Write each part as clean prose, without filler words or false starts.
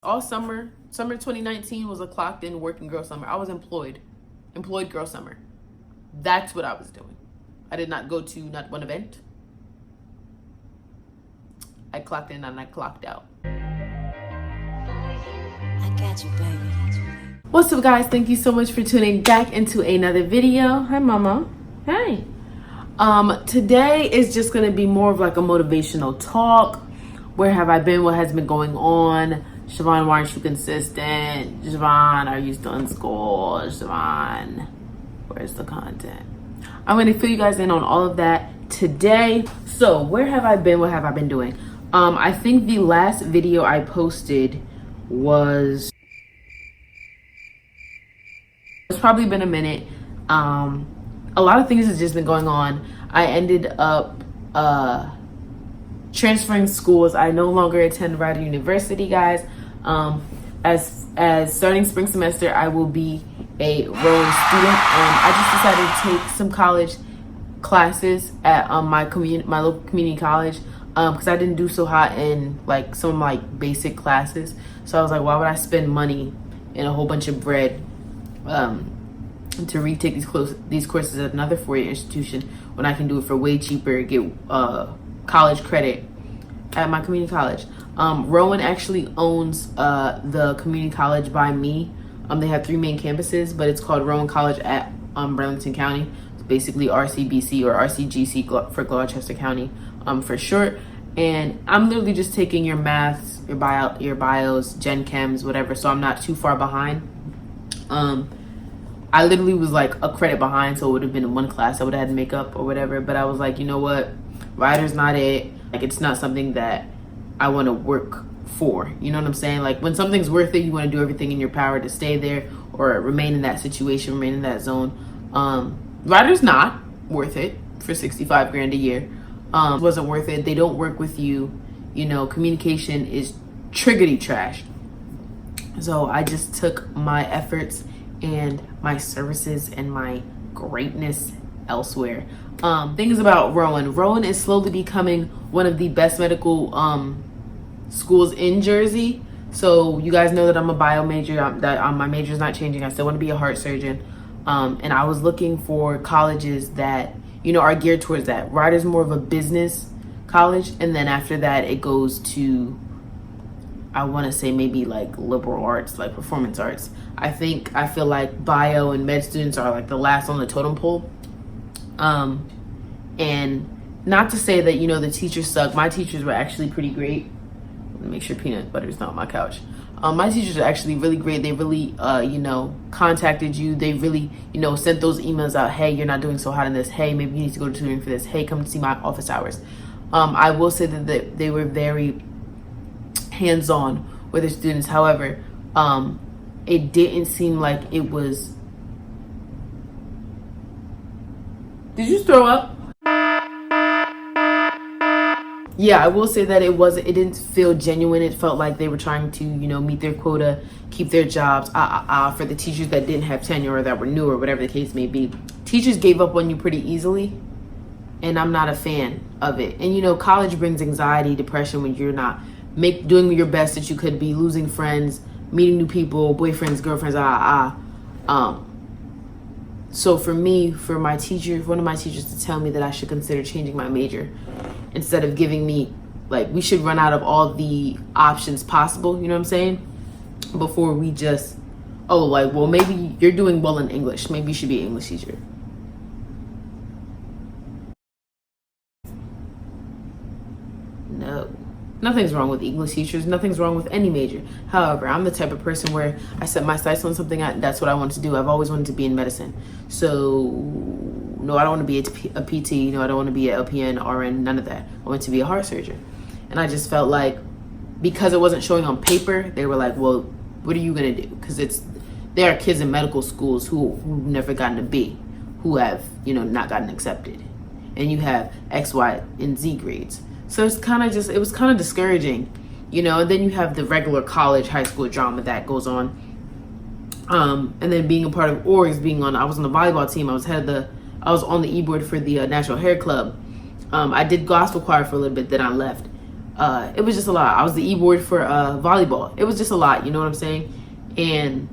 All summer 2019 was a clocked in working girl summer. I was employed girl summer. That's what I was doing. I did not go to not one event. I clocked in and I clocked out. I got you, baby. What's up, guys? Thank you so much for tuning back into another video. Hi, mama. Hi. Today is just gonna be more of like a motivational talk. Where have I been? What has been going on? Siobhan, why aren't you consistent? Siobhan, are you still in school? Siobhan, where's the content? I'm gonna fill you guys in on all of that today. So where have I been? What have I been doing? I think the last video I posted was, it's probably been a minute. A lot of things has just been going on. I ended up transferring schools. I no longer attend Rider University, guys. As starting spring semester, I will be a rowing student. I just decided to take some college classes at my local community college because I didn't do so hot in like some of my basic classes. So I was like, why would I spend money and a whole bunch of bread to retake these courses at another four-year institution when I can do it for way cheaper, get college credit at my community college. Rowan actually owns the community college by me. They have 3 main campuses, but it's called Rowan College at Burlington County. It's basically RCBC or RCGC for Gloucester County for short. And I'm literally just taking your maths, your bios, gen chems, whatever, so I'm not too far behind. I literally was like a credit behind, so it would have been in one class I would have had to make up or whatever. But I was like, you know what? Rider's not it. Like, it's not something that I want to work for. You know what I'm saying? Like, when something's worth it, you want to do everything in your power to stay there or remain in that situation, remain in that zone. Rider's not worth it for 65 grand a year. It wasn't worth it. They don't work with you. You know, communication is triggity trash. So I just took my efforts and my services and my greatness elsewhere. Things about Rowan. Rowan is slowly becoming one of the best medical schools in Jersey. So you guys know that I'm a bio major. My major is not changing. I still want to be a heart surgeon. And I was looking for colleges that, you know, are geared towards that. Rider's more of a business college, and then after that it goes to, I want to say maybe like liberal arts, like performance arts. I feel like bio and med students are like the last on the totem pole. And not to say that, you know, the teachers suck. My teachers were actually pretty great. Let me make sure peanut butter is not on my couch. My teachers are actually really great. They really, you know, contacted you. They really, you know, sent those emails out. Hey, you're not doing so hot in this. Hey, maybe you need to go to tutoring for this. Hey, come to see my office hours. I will say that they were very hands-on with their students. However, it didn't seem like it was. Did you throw up? Yeah, I will say that it didn't feel genuine. It felt like they were trying to, you know, meet their quota, keep their jobs, for the teachers that didn't have tenure or that were new or whatever the case may be. Teachers gave up on you pretty easily, and I'm not a fan of it. And, you know, college brings anxiety, depression when you're not doing your best that you could be, losing friends, meeting new people, boyfriends, girlfriends, So for me, for my teacher, one of my teachers to tell me that I should consider changing my major instead of giving me, like, we should run out of all the options possible, you know what I'm saying? Before we just, oh, like, well, maybe you're doing well in English. Maybe you should be an English teacher. No. Nothing's wrong with English teachers. Nothing's wrong with any major. However, I'm the type of person where I set my sights on something. That's what I want to do. I've always wanted to be in medicine. So, no, I don't want to be a PT. No, I don't want to be an LPN, RN, none of that. I want to be a heart surgeon. And I just felt like because it wasn't showing on paper, they were like, well, what are you going to do? Because there are kids in medical schools who've never gotten a B, who have, you know, not gotten accepted. And you have X, Y, and Z grades. So it's kind of it was kind of discouraging, you know. And then you have the regular college, high school drama that goes on. And then being a part of orgs, I was on the volleyball team. I was on the e-board for the National Hair Club. I did gospel choir for a little bit, then I left. it was just a lot. I was the e-board for volleyball. It was just a lot, you know what I'm saying? And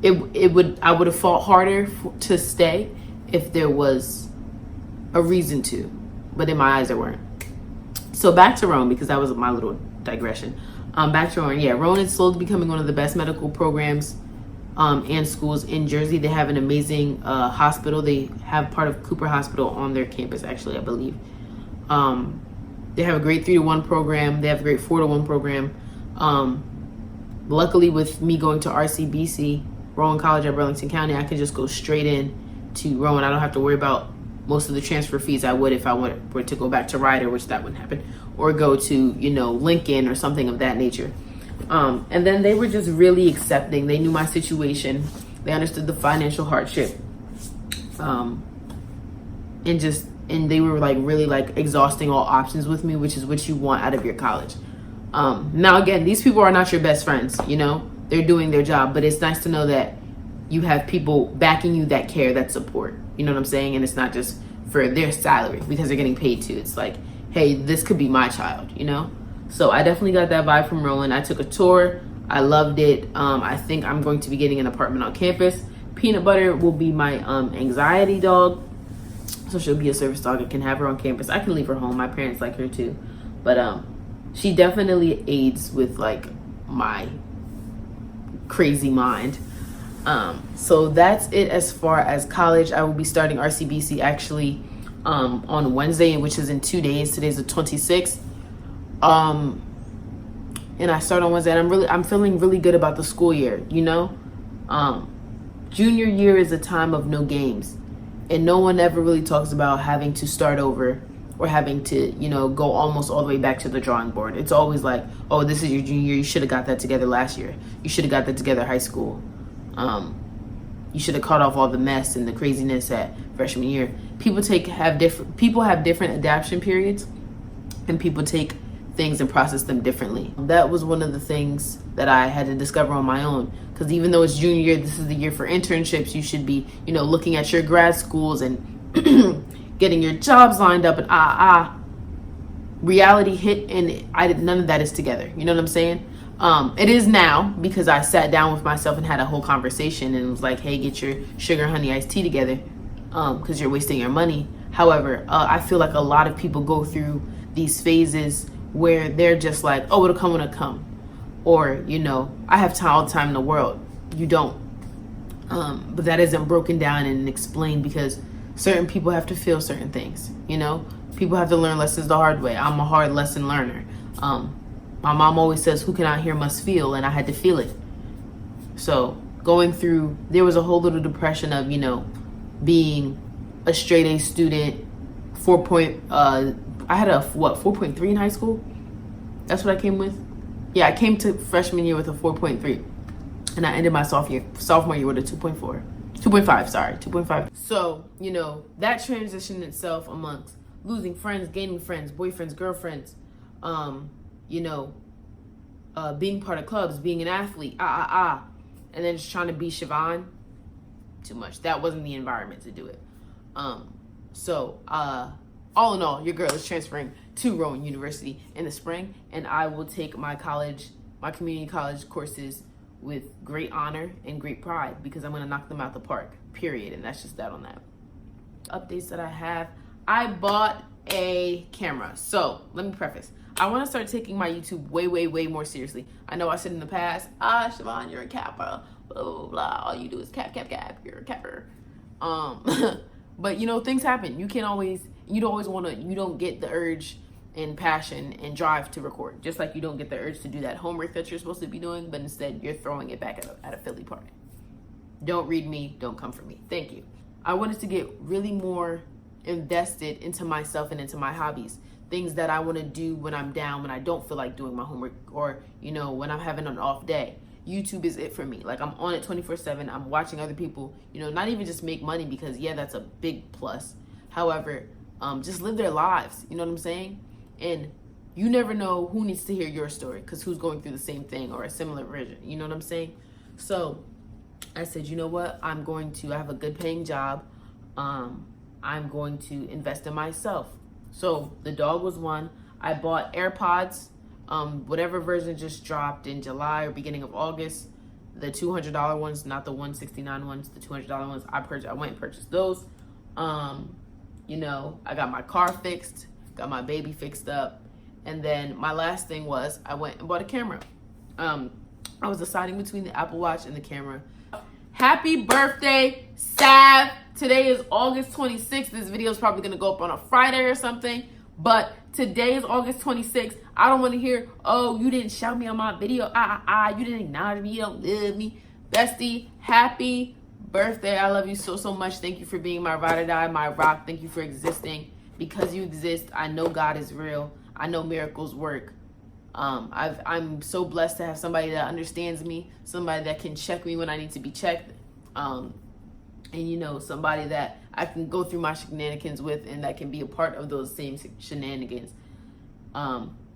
I would have fought harder to stay if there was a reason to, but in my eyes there weren't. So back to Rowan, because that was my little digression. Back to Rowan. Yeah, Rowan is slowly becoming one of the best medical programs and schools in Jersey. They have an amazing hospital. They have part of Cooper Hospital on their campus, actually, I believe. They have a great 3-to-1 program. They have a great 4-to-1 program. Luckily, with me going to RCBC, Rowan College at Burlington County, I can just go straight in to Rowan. I don't have to worry about most of the transfer fees I would if I were to go back to Rider, which that wouldn't happen, or go to, Lincoln or something of that nature. And then they were just really accepting. They knew my situation. They understood the financial hardship. And they were really exhausting all options with me, which is what you want out of your college. Now again, these people are not your best friends, they're doing their job, but it's nice to know that you have people backing you that care, that support, you know what I'm saying? And it's not just for their salary because they're getting paid to. It's like, hey, this could be my child, So I definitely got that vibe from Rowan. I took a tour. I loved it. I think I'm going to be getting an apartment on campus. Peanut Butter will be my anxiety dog. So she'll be a service dog. I can have her on campus. I can leave her home. My parents like her too. But she definitely aids with my crazy mind. So that's it as far as college. I will be starting RCBC actually on Wednesday, which is in 2 days. Today's the 26th. And I start on Wednesday, and I'm feeling really good about the school year, Junior year is a time of no games, and no one ever really talks about having to start over or having to, go almost all the way back to the drawing board. It's always like, oh, this is your junior year. You should have got that together last year. You should have got that together high school. You should have cut off all the mess and the craziness at freshman year. People have different adaptation periods, and people take things and process them differently. That was one of the things that I had to discover on my own, because even though it's junior year, this is the year for internships. You should be, looking at your grad schools and getting your jobs lined up, and reality hit, and none of that is together. You know what I'm saying? It is now, because I sat down with myself and had a whole conversation and was like, hey, get your sugar honey iced tea together, because you're wasting your money. However, I feel like a lot of people go through these phases where they're just like, oh, it'll come when it come. Or, I have all the time in the world. You don't. But that isn't broken down and explained, because certain people have to feel certain things, People have to learn lessons the hard way. I'm a hard lesson learner. My mom always says, who cannot hear must feel, and I had to feel it. So going through, there was a whole little depression of, being a straight A student, I had a 4.3 in high school. That's what I came with. Yeah, I came to freshman year with a 4.3, and I ended my sophomore year with a 2.5. So that transition itself, amongst losing friends, gaining friends, boyfriends, girlfriends, being part of clubs, being an athlete, and then just trying to be Siobhan, too much. That wasn't the environment to do it. So all in all, your girl is transferring to Rowan University in the spring, and I will take my community college courses with great honor and great pride, because I'm going to knock them out the park, period. And that's just that on that. Updates that I have. I bought a camera. So let me preface. I want to start taking my YouTube way, way, way more seriously. I know I said in the past, Siobhan, you're a capper, blah, blah, blah. All you do is cap. You're a capper. But things happen. You don't get the urge and passion and drive to record. Just like you don't get the urge to do that homework that you're supposed to be doing, but instead you're throwing it back at a Philly party. Don't read me, don't come for me. Thank you. I wanted to get really more invested into myself and into my hobbies. Things that I want to do when I'm down, when I don't feel like doing my homework, or, when I'm having an off day. YouTube is it for me. I'm on it 24/7. I'm watching other people, not even just make money, because that's a big plus. However, just live their lives. You know what I'm saying? And you never know who needs to hear your story, because who's going through the same thing or a similar version. You know what I'm saying? So I said, you know what? I have a good paying job. I'm going to invest in myself. So the dog was one. I bought AirPods. Whatever version just dropped in July or beginning of August, the $200 ones, not the $169 ones, the $200 ones, I went and purchased those. You know, I got my car fixed, got my baby fixed up, and then my last thing was I went and bought a camera. I was deciding between the Apple Watch and the camera. Happy birthday, Sav! Today is August 26th. This video is probably gonna go up on a Friday or something, but today is August 26th. I don't want to hear, oh, you didn't shout me on my video. You didn't acknowledge me. You don't love me. Bestie, happy birthday. I love you so, so much. Thank you for being my ride or die, my rock. Thank you for existing. Because you exist, I know God is real. I know miracles work. I'm so blessed to have somebody that understands me, somebody that can check me when I need to be checked, and you know, somebody that I can go through my shenanigans with and that can be a part of those same shenanigans.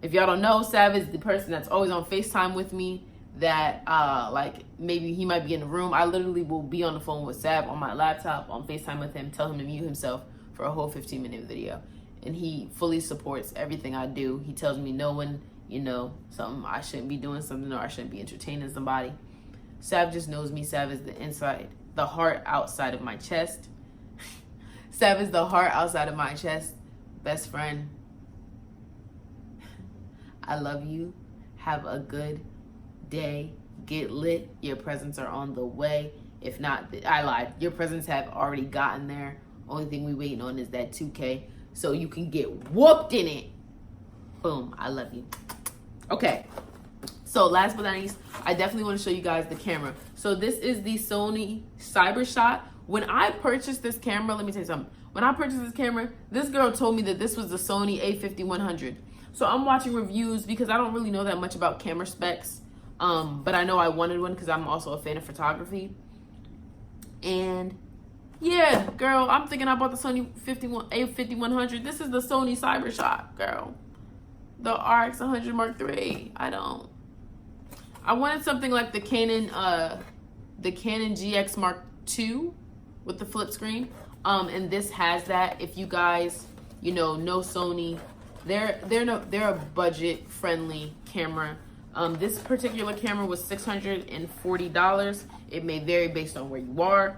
If y'all don't know, Sav is the person that's always on FaceTime with me, that like maybe he might be in the room. I literally will be on the phone with Sav on my laptop on FaceTime with him, tell him to mute himself for a whole 15-minute video, and he fully supports everything I do. He tells me no one, you know, something I shouldn't be doing something, or I shouldn't be entertaining somebody. Sav just knows me. Sav is the inside, the heart outside of my chest. Sav is the heart outside of my chest. Best friend. I love you. Have a good day. Get lit. Your presents are on the way. If not, I lied. Your presents have already gotten there. Only thing we waiting on is that 2K, so you can get whooped in it. Boom. I love you. Okay, so last but not least, I definitely want to show you guys the camera. So this is the Sony CyberShot. When I purchased this camera, let me tell you something. When I purchased this camera, this girl told me that this was the Sony a5100. So I'm watching reviews because I don't really know that much about camera specs, but I know I wanted one because I'm also a fan of photography. And yeah, girl, I'm thinking I bought the Sony a5100. This is the Sony CyberShot, girl. The RX 100 Mark III. I wanted something like the Canon GX Mark II with the flip screen. And this has that. If you guys, you know Sony, they're a budget friendly camera. This particular camera was $640. It may vary based on where you are.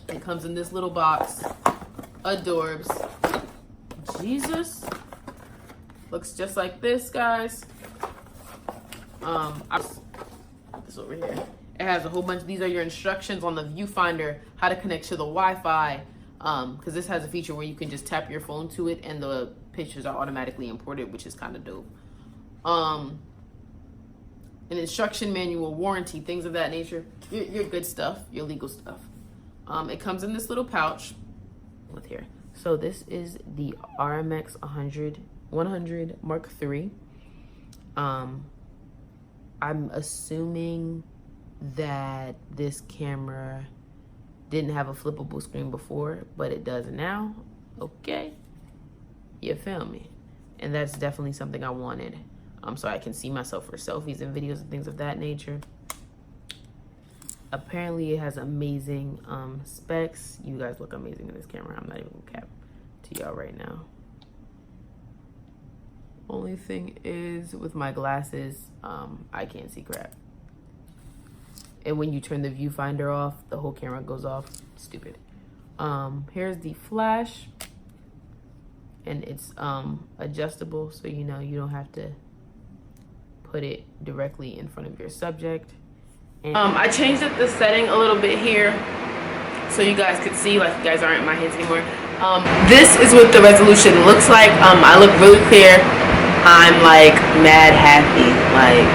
It comes in this little box. Adorbs. Jesus. Looks just like this, guys. This over here. It has a whole bunch. These are your instructions on the viewfinder, how to connect to the Wi-Fi. Because this has a feature where you can just tap your phone to it and the pictures are automatically imported, which is kind of dope. An instruction manual, warranty, things of that nature. Your good stuff, your legal stuff. It comes in this little pouch with here. So this is the RMX 100 Mark III. I'm assuming that this camera didn't have a flippable screen before, but it does now. Okay, you feel me? And that's definitely something I wanted, so I can see myself for selfies and videos and things of that nature. Apparently it has amazing specs. You guys look amazing in this camera. I'm not even gonna cap to y'all right now. Only thing is, with my glasses, I can't see crap. And when you turn the viewfinder off, the whole camera goes off. Stupid. Here's the flash. And it's adjustable, so you don't have to put it directly in front of your subject. And I changed the setting a little bit here so you guys could see, like you guys aren't in my hands anymore. This is what the resolution looks like. I look really clear. I'm like mad happy. Like,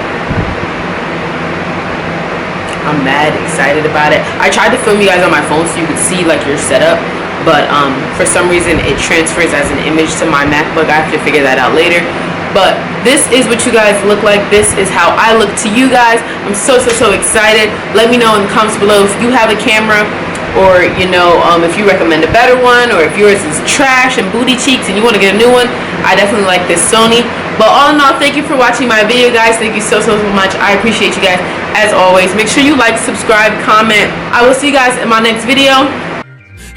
I'm mad excited about it. I tried to film you guys on my phone so you could see like your setup, but for some reason it transfers as an image to my MacBook. I have to figure that out later. But this is what you guys look like. This is how I look to you guys. I'm so excited. Let me know in the comments below if you have a camera, or if you recommend a better one, or if yours is trash and booty cheeks and you want to get a new one. I definitely like this Sony. But all in all, thank you for watching my video, guys. Thank you so much. I appreciate you guys as always. Make sure you like, subscribe, comment. I will see you guys in my next video.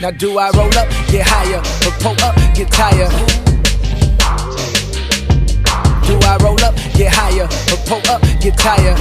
Now do I roll up, get higher, or pull up, get tired? Do I roll up, get higher. Or pull up, get tired.